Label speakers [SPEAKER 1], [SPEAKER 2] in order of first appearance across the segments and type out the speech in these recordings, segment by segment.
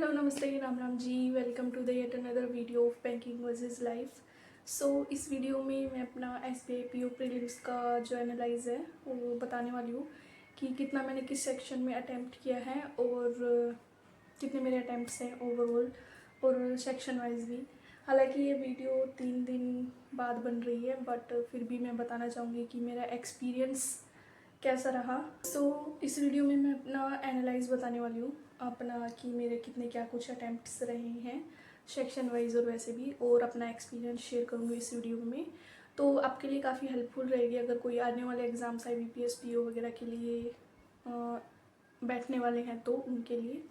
[SPEAKER 1] Hello नमस्ते राम राम जी। Welcome to the yet another video of banking versus life. So इस वीडियो में मैं अपना SBI PO प्रीलिम्स का जो एनालाइज है वो बताने वाली हूँ कि कितना मैंने किस सेक्शन में अटैम्प्ट किया है और कितने मेरे अटैम्प्ट्स हैं ओवरऑल और सेक्शन वाइज भी। हालांकि ये वीडियो 3 दिन बाद बन रही है बट फिर भी मैं बताना चाहूँगी कि मेरा एक्सपीरियंस कैसा रहा। इस वीडियो में मैं अपना एनालाइज बताने वाली हूँ अपना कि मेरे कितने क्या कुछ अटैम्प्ट्स रहे हैं सेक्शन वाइज और वैसे भी, और अपना एक्सपीरियंस शेयर करूँगी इस वीडियो में। तो आपके लिए काफ़ी हेल्पफुल रहेगी अगर कोई आने वाले एग्ज़ाम्स IBPS PO वगैरह के लिए बैठने वाले हैं तो उनके लिए।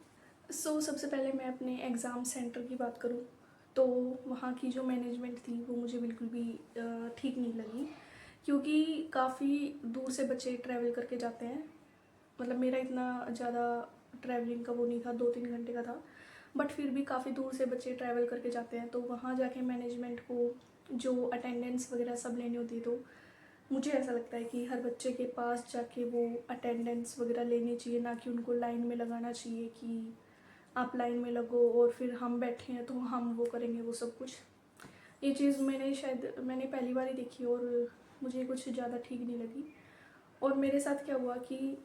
[SPEAKER 1] सबसे पहले मैं अपने एग्ज़ाम सेंटर की बात करूँ तो वहाँ की जो मैनेजमेंट थी वो मुझे बिल्कुल भी ठीक नहीं लगी, क्योंकि काफ़ी दूर से बच्चे ट्रैवल करके जाते हैं। मतलब मेरा इतना ज़्यादा ट्रैवलिंग का वो नहीं था, 2-3 घंटे का था, बट फिर भी काफ़ी दूर से बच्चे ट्रैवल करके जाते हैं तो वहाँ जाके मैनेजमेंट को जो अटेंडेंस वगैरह सब लेनी होती है, तो मुझे ऐसा लगता है कि हर बच्चे के पास जाके वो अटेंडेंस वगैरह लेनी चाहिए, ना कि उनको लाइन में लगाना चाहिए कि आप लाइन में लगो और फिर हम बैठे हैं तो हम वो करेंगे वो सब कुछ। ये चीज़ मैंने पहली बार ही देखी और मुझे कुछ ज़्यादा ठीक नहीं लगी। और मेरे साथ क्या हुआ कि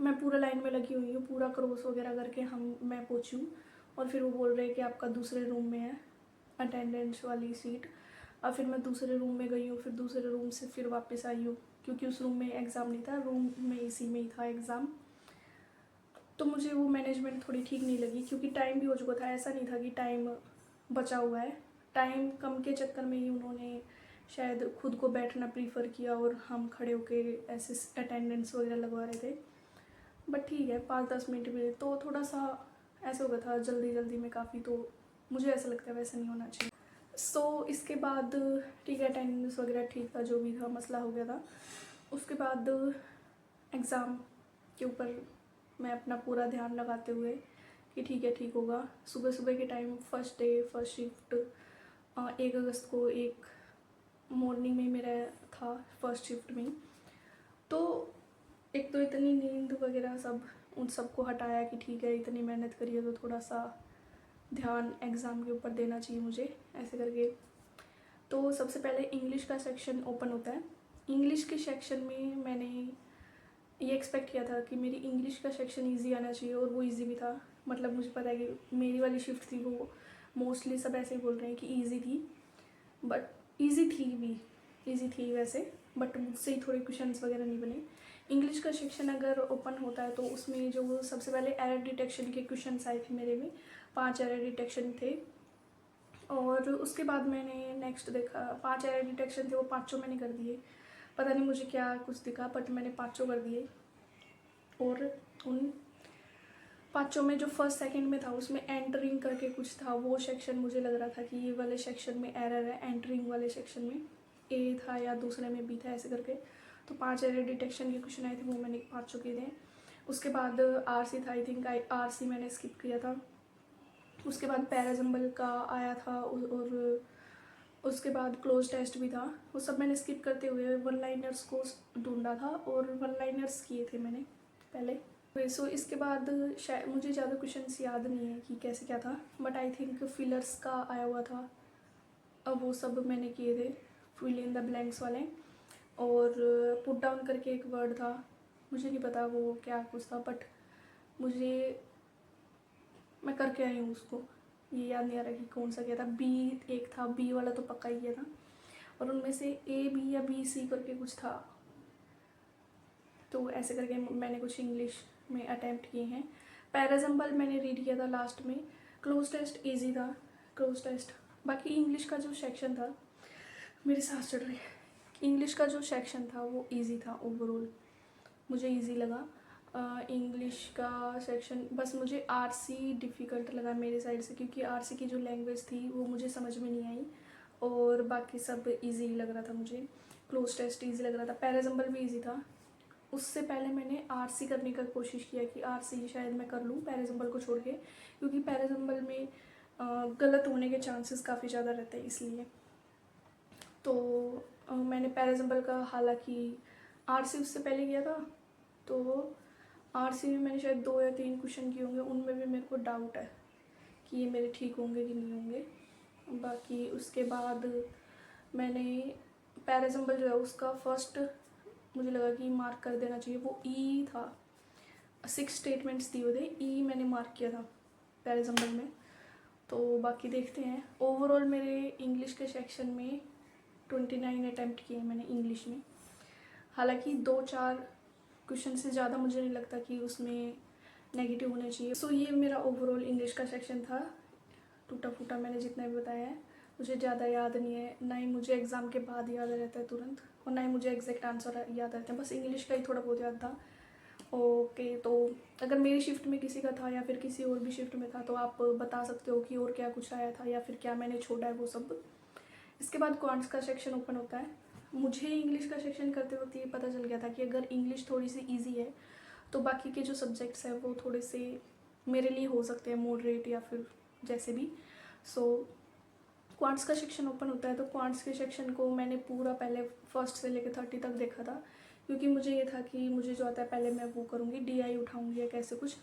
[SPEAKER 1] मैं पूरा लाइन में लगी हुई हूँ, पूरा क्रॉस वगैरह करके मैं पहुँची हूँ और फिर वो बोल रहे हैं कि आपका दूसरे रूम में है अटेंडेंस वाली सीट। और फिर मैं दूसरे रूम में गई हूँ, फिर दूसरे रूम से फिर वापस आई हूँ क्योंकि उस रूम में एग्ज़ाम नहीं था, रूम में इसी में ही था एग्ज़ाम। तो मुझे वो मैनेजमेंट थोड़ी ठीक नहीं लगी क्योंकि टाइम भी हो चुका था, ऐसा नहीं था कि टाइम बचा हुआ है। टाइम कम के चक्कर में ही उन्होंने शायद खुद को बैठना प्रीफर किया और हम खड़े होकर ऐसे अटेंडेंस वगैरह लगवा रहे थे। बट ठीक है, 5-10 मिनट में तो थोड़ा सा ऐसा हो गया था जल्दी जल्दी में काफ़ी, तो मुझे ऐसा लगता है वैसा नहीं होना चाहिए। इसके बाद ठीक है, अटेंडेंस वगैरह ठीक था, जो भी था मसला हो गया था। उसके बाद एग्ज़ाम के ऊपर मैं अपना पूरा ध्यान लगाते हुए कि ठीक है ठीक होगा। सुबह सुबह के time first day first shift 1 अगस्त को एक मॉर्निंग में मेरा था फर्स्ट शिफ्ट में। तो एक तो इतनी नींद वगैरह सब उन सबको हटाया कि ठीक है इतनी मेहनत करी है तो थोड़ा सा ध्यान एग्ज़ाम के ऊपर देना चाहिए मुझे, ऐसे करके। तो सबसे पहले इंग्लिश का सेक्शन ओपन होता है। इंग्लिश के सेक्शन में मैंने ये एक्सपेक्ट किया था कि मेरी इंग्लिश का सेक्शन इजी आना चाहिए और वो इजी भी था। मतलब मुझे पता है कि मेरी वाली शिफ्ट थी वो मोस्टली सब ऐसे ही बोल रहे हैं कि ईजी थी, बट ईजी थी वैसे, बट मुझसे ही थोड़े क्वेश्चंस वगैरह नहीं बने। इंग्लिश का सेक्शन अगर ओपन होता है तो उसमें जो सबसे पहले एरर डिटेक्शन के क्वेश्चंस आए थे मेरे में, 5 एरर डिटेक्शन थे। और उसके बाद मैंने नेक्स्ट देखा 5 एरर डिटेक्शन थे, वो पाँचों मैंने कर दिए। पता नहीं मुझे क्या कुछ दिखा बट मैंने पाँचों कर दिए। और उन पाँचों में जो फर्स्ट सेकंड में था उसमें एंटरिंग करके कुछ था, वो सेक्शन मुझे लग रहा था कि ये वाले सेक्शन में एरर है, एंटरिंग वाले सेक्शन में ए था या दूसरे में बी था, ऐसे करके। तो 5 एरर डिटेक्शन के क्वेश्चन आए थे, वो मैंने पाँचों किए थे। उसके बाद RC था, आई थिंक RC मैंने स्किप किया था। उसके बाद पैराजम्बल का आया था और उसके बाद क्लोज टेस्ट भी था, वो सब मैंने स्किप करते हुए वन लाइनर्स को ढूंढा था और वन लाइनर्स किए थे मैंने पहले। इसके बाद शायद मुझे ज़्यादा क्वेश्चंस याद नहीं है कि कैसे क्या था, बट आई थिंक फिलर्स का आया हुआ था, अब वो सब मैंने किए थे, फिल इन द ब्लैंक्स वाले। और पुट डाउन करके एक वर्ड था, मुझे नहीं पता वो क्या कुछ था, बट मैं करके आई हूँ उसको, ये याद नहीं आ रहा कि कौन सा किया था। बी एक था, बी वाला तो पक्का ही किया था, और उनमें से AB या BC करके कुछ था। तो ऐसे करके मैंने कुछ इंग्लिश में अटैम्प्ट किए हैं। पैराजम्बल मैंने रीड किया था लास्ट में। क्लोज टेस्ट ईजी था, क्लोज टेस्ट। बाकी इंग्लिश का जो सेक्शन था, मेरे सांस चढ़ रही है। इंग्लिश का जो सेक्शन था वो ईजी था, ओवरऑल मुझे ईजी लगा। इंग्लिश का सेक्शन बस मुझे RC डिफ़िकल्ट लगा मेरे साइड से, क्योंकि RC की जो लैंग्वेज थी वो मुझे समझ में नहीं आई, और बाकी सब इजी लग रहा था मुझे। क्लोज टेस्ट इजी लग रहा था, पैराजम्बल भी इजी था। उससे पहले मैंने RC करने का कोशिश किया कि RC शायद मैं कर लूँ पैराजम्बल को छोड़ के, क्योंकि पैराजम्बल में गलत होने के चांसेस काफ़ी ज़्यादा रहते हैं, इसलिए। मैंने पैराजम्बल का हालांकि RC उससे पहले किया था, तो आरसी में मैंने शायद 2 या 3 क्वेश्चन किए होंगे, उनमें भी मेरे को डाउट है कि ये मेरे ठीक होंगे कि नहीं होंगे। बाकी उसके बाद मैंने पैराजम्बल जो है उसका फर्स्ट मुझे लगा कि मार्क कर देना चाहिए, वो ई था, 6 स्टेटमेंट्स दिए हुए थे, ई मैंने मार्क किया था पैराजम्बल में। तो बाकी देखते हैं। ओवरऑल मेरे इंग्लिश के सेक्शन में 29 अटैम्प्ट किए मैंने इंग्लिश में। हालांकि 2-4 क्वेश्चन से ज़्यादा मुझे नहीं लगता कि उसमें नेगेटिव होने चाहिए। सो ये मेरा ओवरऑल इंग्लिश का सेक्शन था। टूटा फूटा मैंने जितना भी बताया है, मुझे ज़्यादा याद नहीं है, ना ही मुझे एग्ज़ाम के बाद याद रहता है तुरंत, और ना ही मुझे एग्जैक्ट आंसर याद रहता है। बस इंग्लिश का ही थोड़ा बहुत याद था। ओके, तो अगर मेरी शिफ्ट में किसी का था या फिर किसी और भी शिफ्ट में था तो आप बता सकते हो कि और क्या कुछ आया था या फिर क्या मैंने छोड़ा है वो सब। इसके बाद क्वांट्स का सेक्शन ओपन होता है। मुझे इंग्लिश का सेक्शन करते वक्त ये पता चल गया था कि अगर इंग्लिश थोड़ी सी ईजी है तो बाकी के जो सब्जेक्ट्स हैं वो थोड़े से मेरे लिए हो सकते हैं मॉडरेट या फिर जैसे भी। सो क्वांट्स का सेक्शन ओपन होता है, तो क्वांट्स के सेक्शन को मैंने पूरा पहले फर्स्ट से लेकर 30 तक देखा था, क्योंकि मुझे ये था कि मुझे जो आता है पहले मैं वो करूँगी, डीआई उठाऊँगी या कैसे कुछ।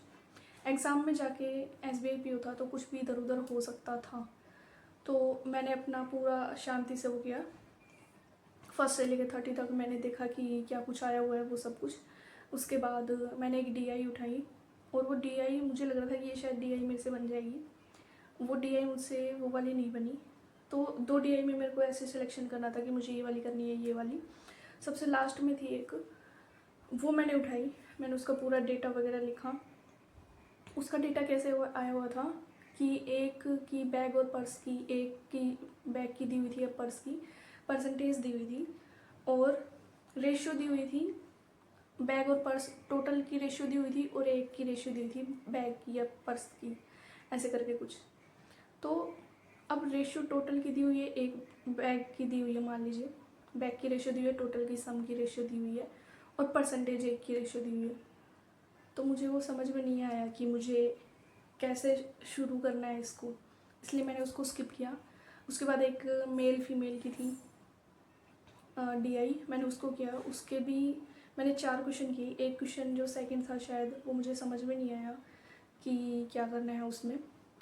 [SPEAKER 1] एग्ज़ाम में जाके एसबीआई पीओ था तो कुछ भी इधर उधर हो सकता था, तो मैंने अपना पूरा शांति से वो किया। फर्स्ट से लेकर 30 तक मैंने देखा कि क्या कुछ आया हुआ है वो सब कुछ। उसके बाद मैंने एक डीआई उठाई, और वो डीआई मुझे लग रहा था कि ये शायद डीआई मेरे से बन जाएगी। वो डीआई मुझसे वो वाली नहीं बनी। तो 2 डीआई में मेरे को ऐसे सिलेक्शन करना था कि मुझे ये वाली करनी है, ये वाली सबसे लास्ट में थी एक, वो मैंने उठाई। मैंने उसका पूरा डेटा वगैरह लिखा। उसका डेटा कैसे आया हुआ था कि एक की बैग और पर्स की, एक की बैग की दी हुई थी या पर्स की परसेंटेज दी हुई थी, और रेशियो दी हुई थी। बैग और पर्स टोटल की रेशियो दी हुई थी और एक की रेशियो दी हुई थी बैग की या पर्स की, ऐसे करके कुछ। तो अब रेशियो टोटल की दी हुई है, एक बैग की दी हुई है, मान लीजिए बैग की रेशियो दी हुई है, टोटल की सम की रेशियो दी हुई है, और परसेंटेज एक की रेशियो दी हुई है। तो मुझे वो समझ में नहीं आया कि मुझे कैसे शुरू करना है इसको, इसलिए मैंने उसको स्किप किया। उसके बाद एक मेल फीमेल की थी डीआई, मैंने उसको किया। उसके भी मैंने 4 क्वेश्चन किए। एक क्वेश्चन जो सेकंड था शायद वो मुझे समझ में नहीं आया कि क्या करना है उसमें,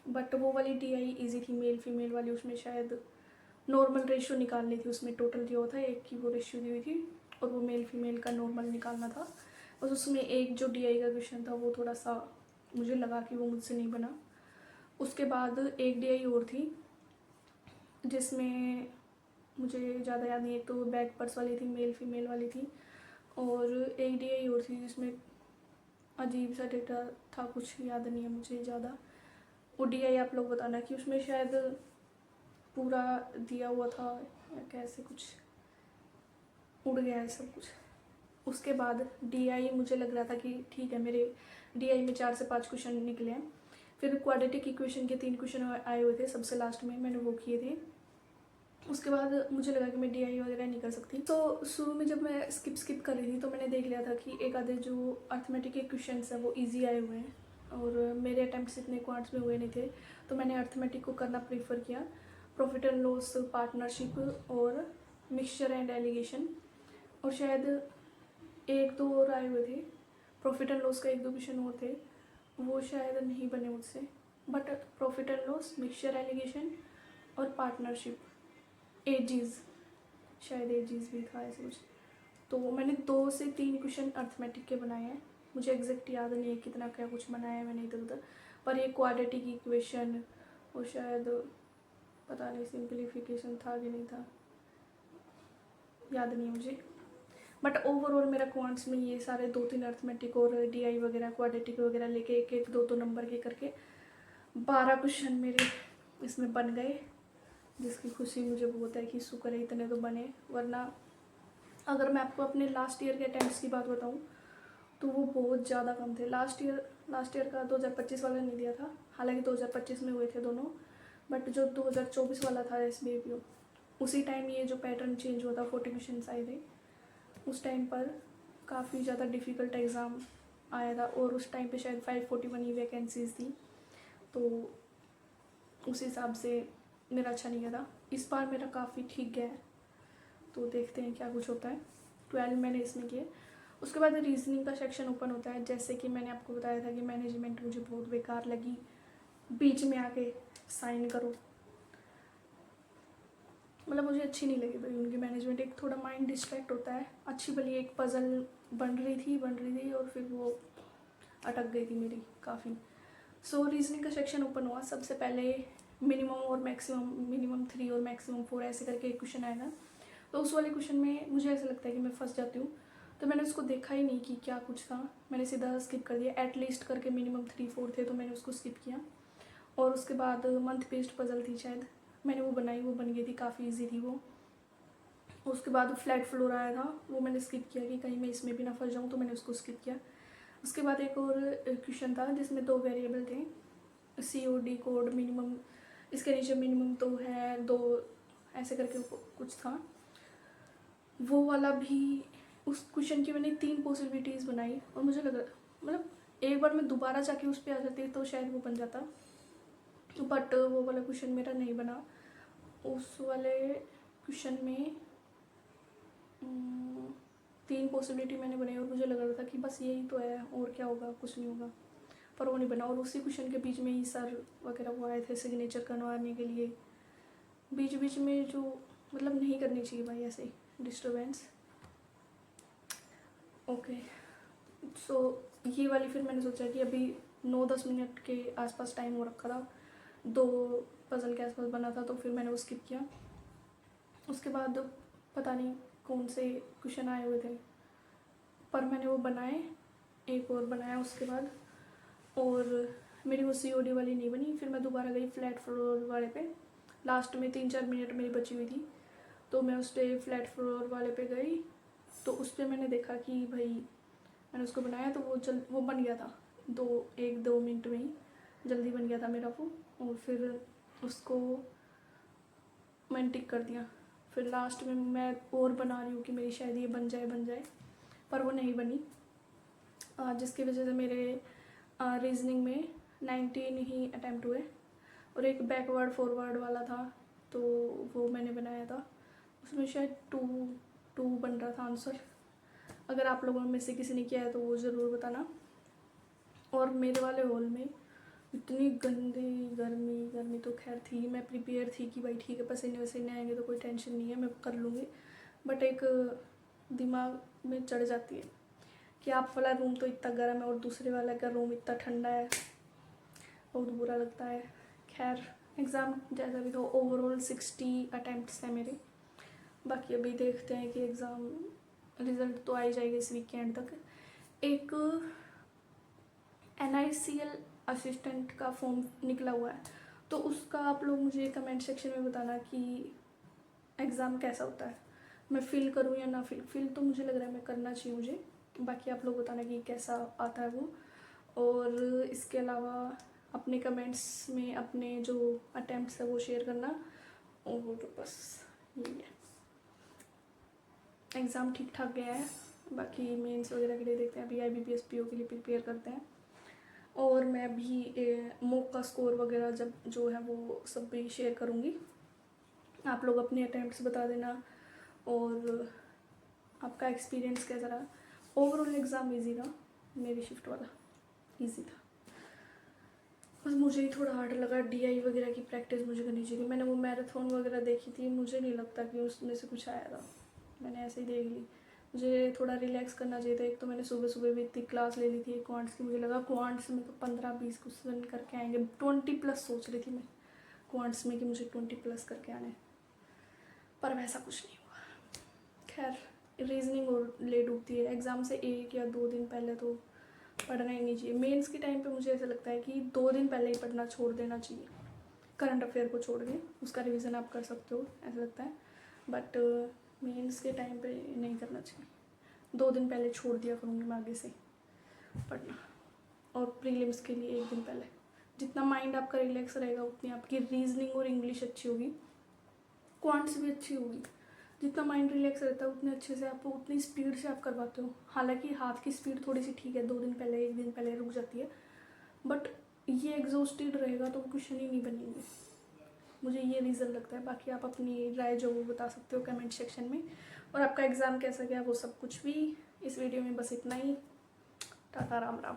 [SPEAKER 1] बट वो वाली डीआई इजी थी, मेल फीमेल वाली। उसमें शायद नॉर्मल रेशियो निकालनी थी, उसमें टोटल जो था एक की वो रेशियो दी हुई थी और वो मेल फीमेल का नॉर्मल निकालना था। बस उसमें एक जो डीआई का क्वेश्चन था वो थोड़ा सा मुझे लगा कि वो मुझसे नहीं बना। उसके बाद एक डीआई और थी जिसमें मुझे ज़्यादा याद नहीं है, तो बैक पर्स वाली थी, मेल फीमेल वाली थी, और एक डीआई और थी जिसमें अजीब सा डेटा था, कुछ याद नहीं है मुझे ज़्यादा। वो डीआई आप लोग बताना कि उसमें शायद पूरा दिया हुआ था या कैसे, कुछ उड़ गया है सब कुछ। उसके बाद डीआई मुझे लग रहा था कि ठीक है, मेरे डीआई में 4 से 5 क्वेश्चन निकले हैं। फिर क्वाड्रेटिक इक्वेशन के 3 क्वेश्चन आए हुए थे सबसे लास्ट में, मैंने वो किए थे। उसके बाद मुझे लगा कि मैं डीआई वगैरह नहीं कर सकती, तो शुरू में जब मैं स्किप कर रही थी तो मैंने देख लिया था कि एक आधे जो अर्थमेटिक के क्वेश्चन हैं वो ईजी आए हुए हैं, और मेरे अटैम्प्ट्स इतने क्वांट्स में हुए नहीं थे, तो मैंने अर्थमेटिक को करना प्रीफर किया। प्रॉफिट एंड लॉस, पार्टनरशिप और मिक्सचर एंड एलिगेशन, और शायद 1-2 और आए हुए थे। प्रॉफिट एंड लॉस का 1-2 क्वेश्चन और थे, वो शायद नहीं बने मुझसे, but profit and loss, mixture allegation और पार्टनरशिप, एजीज, शायद एजीज भी था ऐसे कुछ। तो मैंने 2 से 3 क्वेश्चन अर्थमेटिक के बनाए हैं। मुझे एग्जैक्ट याद नहीं है कितना क्या कुछ बनाया है मैंने इधर उधर, पर ये क्वाड्रेटिक इक्वेशन और शायद पता नहीं सिंप्लीफिकेशन था कि नहीं था, याद नहीं मुझे। बट ओवरऑल मेरा क्वांट्स में ये सारे 2-3 अर्थमेटिक और डीआई वगैरह क्वाड्रेटिक वगैरह लेके 1-1, 2-2 नंबर के करके 12 क्वेश्चन मेरे इसमें बन गए, जिसकी खुशी मुझे बहुत है कि शुक्र है इतने तो बने। वरना अगर मैं आपको अपने लास्ट ईयर के अटैम्प्ट्स की बात बताऊं तो वो बहुत ज़्यादा कम थे। लास्ट ईयर का 2025 वाला नहीं दिया था, हालांकि 2025 में हुए थे दोनों, बट जो 2024 वाला था एसबीआईपीओ, उसी टाइम ये जो पैटर्न चेंज हुआ था, 40 क्वेश्चन आए थे उस टाइम पर। काफ़ी ज़्यादा डिफ़िकल्ट एग्ज़ाम आया था, और उस टाइम पे शायद 541 ही वैकेंसीज़ थी, तो उस हिसाब से मेरा अच्छा नहीं गया था। इस बार मेरा काफ़ी ठीक गया है, तो देखते हैं क्या कुछ होता है। 12 मैंने इसमें किए। उसके बाद रीजनिंग का सेक्शन ओपन होता है। जैसे कि मैंने आपको बताया था कि मैनेजमेंट मुझे बहुत बेकार लगी, बीच में आके साइन करो, मतलब मुझे अच्छी नहीं लगी भाई उनकी मैनेजमेंट। एक थोड़ा माइंड डिस्ट्रैक्ट होता है। अच्छी भली एक पजल बन रही थी और फिर वो अटक गई थी मेरी काफ़ी। सो रीजनिंग का सेक्शन ओपन हुआ। सबसे पहले मिनिमम 3 और मैक्सिमम 4 ऐसे करके एक क्वेश्चन आएगा। तो उस वाले क्वेश्चन में मुझे ऐसा लगता है कि मैं फंस जाती हूँ, तो मैंने उसको देखा ही नहीं कि क्या कुछ था, मैंने सीधा स्किप कर दिया। एटलीस्ट करके मिनिमम 3-4 थे तो मैंने उसको स्किप किया। और उसके बाद मंथ बेस्ड पजल थी शायद, मैंने वो बनाई, वो बन गई थी, काफ़ी ईजी थी वो। उसके बाद फ्लैट फ्लोर आया था, वो मैंने स्किप किया कि कहीं मैं इसमें भी ना फंस जाऊँ, तो मैंने उसको स्किप किया। उसके बाद एक और क्वेश्चन था जिसमें 2 वेरिएबल थे, COD कोड मिनिमम, इसके नीचे मिनिमम तो है 2 ऐसे करके कुछ था। वो वाला भी, उस क्वेश्चन की मैंने 3 पॉसिबिलिटीज़ बनाई और मुझे लगा मतलब एक बार मैं दोबारा जाके उस पर आ जाती तो शायद वो बन जाता, बट वो वाला क्वेश्चन मेरा नहीं बना। उस वाले क्वेश्चन में 3 पॉसिबिलिटी मैंने बनाई और मुझे लग रहा था कि बस यही तो है और क्या होगा, कुछ नहीं होगा, पर वो नहीं बना। और उसी क्वेश्चन के बीच में ही सर वगैरह वो आए थे सिग्नेचर करवाने के लिए, बीच बीच में जो मतलब नहीं करनी चाहिए भाई ऐसे डिस्टर्बेंस। ओके, सो ये वाली फिर मैंने सोचा कि अभी 9-10 मिनट के आसपास टाइम हो रखा था, 2 पजल के आसपास बना था, तो फिर मैंने वो स्किप किया। उसके बाद पता नहीं कौन से क्वेश्चन आए हुए थे, पर मैंने वो बनाए, एक और बनाया उसके बाद, और मेरी वो COD वाली नहीं बनी। फिर मैं दोबारा गई फ्लैट फ्लोर वाले पे, लास्ट में 3-4 मिनट मेरी बची हुई थी, तो मैं उस पर फ्लैट फ्लोर वाले पे गई। तो उस पर मैंने देखा कि भाई मैंने उसको बनाया तो वो बन गया था 1-2 मिनट में ही जल्दी बन गया था मेरा वो। और फिर उसको मैंने टिक कर दिया। फिर लास्ट में मैं और बना रही हूँ कि मेरी शायद ये बन जाए, पर वो नहीं बनी, जिसकी वजह से मेरे रीजनिंग में 19 ही अटैम्प्ट हुए। और एक बैकवर्ड फॉरवर्ड वाला था, तो वो मैंने बनाया था, उसमें शायद 2 बन रहा था आंसर। अगर आप लोगों में से किसी ने किया है तो वो ज़रूर बताना। और मेरे वाले हॉल में इतनी गंदी गर्मी तो खैर थी, मैं प्रिपेयर थी कि भाई ठीक है पसीने वसीने आएंगे तो कोई टेंशन नहीं है, मैं कर लूँगी, बट एक दिमाग में चढ़ जाती है कि आप वाला रूम तो इतना गर्म है और दूसरे वाला का रूम इतना ठंडा है, बहुत बुरा लगता है। खैर एग्ज़ाम जैसा भी तो ओवरऑल 60 अटैम्प्ट्स हैं मेरे। बाकी अभी देखते हैं कि एग्ज़ाम रिज़ल्ट तो आ ही जाएगा इस वीकेंड तक। एक NICL असिस्टेंट का फॉर्म निकला हुआ है, तो उसका आप लोग मुझे कमेंट सेक्शन में बताना कि एग्ज़ाम कैसा होता है, मैं फ़िल करूँ या ना फ़िल तो मुझे लग रहा है मैं करना चाहिए मुझे। बाकी आप लोग बताना कि कैसा आता है वो। और इसके अलावा अपने कमेंट्स में अपने जो अटैम्प्ट्स है वो शेयर करना। और बस यही है। एग्ज़ाम ठीक ठाक गया है, बाकी मेंस वगैरह के लिए देखते हैं, अभी IBPS PO के लिए प्रिपेयर करते हैं। और मैं भी मॉक का स्कोर वगैरह जब जो है वो सब भी शेयर करूँगी, आप लोग अपने अटैम्प्ट्स बता देना और आपका एक्सपीरियंस कैसा रहा। ओवरऑल एग्ज़ाम इजी था, मेरी शिफ्ट वाला इजी था, बस मुझे ही थोड़ा हार्ड लगा। DI वगैरह की प्रैक्टिस मुझे करनी चाहिए। मैंने वो मैराथन वगैरह देखी थी, मुझे नहीं लगता कि उसमें से कुछ आया था, मैंने ऐसे ही देख ली। मुझे थोड़ा रिलैक्स करना चाहिए था। एक तो मैंने सुबह सुबह भी इतनी क्लास ले ली थी क्वांट्स की, मुझे लगा क्वांट्स में तो 15-20 क्वेश्चन करके आएंगे, 20+ सोच रही थी मैं क्वांट्स में कि मुझे 20+ करके आने, पर वैसा कुछ नहीं हुआ। खैर रीजनिंग और लेट उठती है, एग्ज़ाम से 1 या 2 दिन पहले तो पढ़ना ही नहीं चाहिए। मेंस के टाइम पे मुझे ऐसा लगता है कि 2 दिन पहले ही पढ़ना छोड़ देना चाहिए, करंट अफेयर को छोड़ के उसका रिवीजन आप कर सकते हो ऐसा लगता है, बट मेंस के टाइम पे नहीं करना चाहिए। 2 दिन पहले छोड़ दिया करूँगी मैं आगे से पढ़ना। और प्रीलिम्स के लिए 1 दिन पहले, जितना माइंड आपका रिलैक्स रहेगा उतनी आपकी रीजनिंग और इंग्लिश अच्छी होगी, क्वांट्स भी अच्छी होगी। जितना माइंड रिलैक्स रहता है उतने अच्छे से आप उतनी स्पीड से आप करवाते हो। हालांकि हाथ की स्पीड थोड़ी सी ठीक है, 2 दिन पहले 1 दिन पहले रुक जाती है, बट ये एग्जॉस्टेड रहेगा तो क्वेश्चन ही नहीं बनेंगे, मुझे ये रीज़न लगता है। बाकी आप अपनी राय जो वो बता सकते हो कमेंट सेक्शन में। और आपका एग्ज़ाम कैसा गया वो सब कुछ भी इस वीडियो में बस इतना ही। टाटा, राम राम।